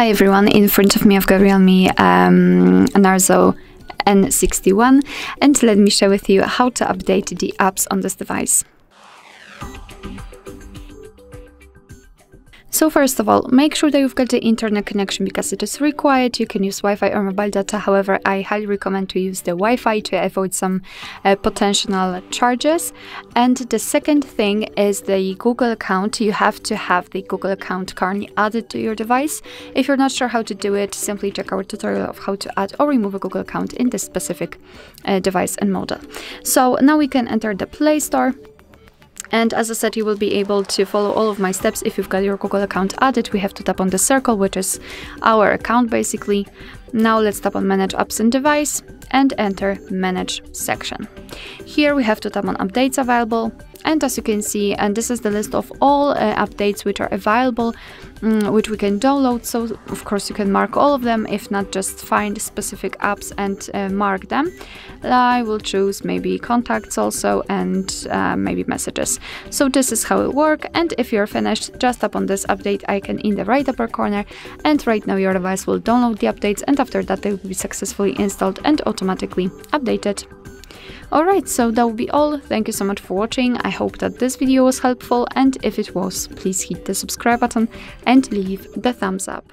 Hi everyone, in front of me I've got REALME Narzo N61, and let me share with you how to update the apps on this device. So first of all, make sure that you've got the internet connection because it is required. You can use Wi-Fi or mobile data. However, I highly recommend to use the Wi-Fi to avoid some potential charges. And the second thing is the Google account. You have to have the Google account currently added to your device. If you're not sure how to do it, simply check our tutorial of how to add or remove a Google account in this specific device and model. So now we can enter the Play Store. And as I said, you will be able to follow all of my steps if you've got your Google account added. We have to tap on the circle, which is our account basically. Now let's tap on Manage Apps and Device and enter Manage section. Here we have to tap on Updates Available. And as you can see, and this is the list of all updates which are available, which we can download. So of course you can mark all of them. If not, just find specific apps and mark them. I will choose maybe contacts also and maybe messages. So this is how it works. And if you're finished, just tap on this update icon in the right upper corner. And right now your device will download the updates, and after that they will be successfully installed and automatically updated. Alright, so that will be all. Thank you so much for watching. I hope that this video was helpful, and if it was, please hit the subscribe button and leave the thumbs up.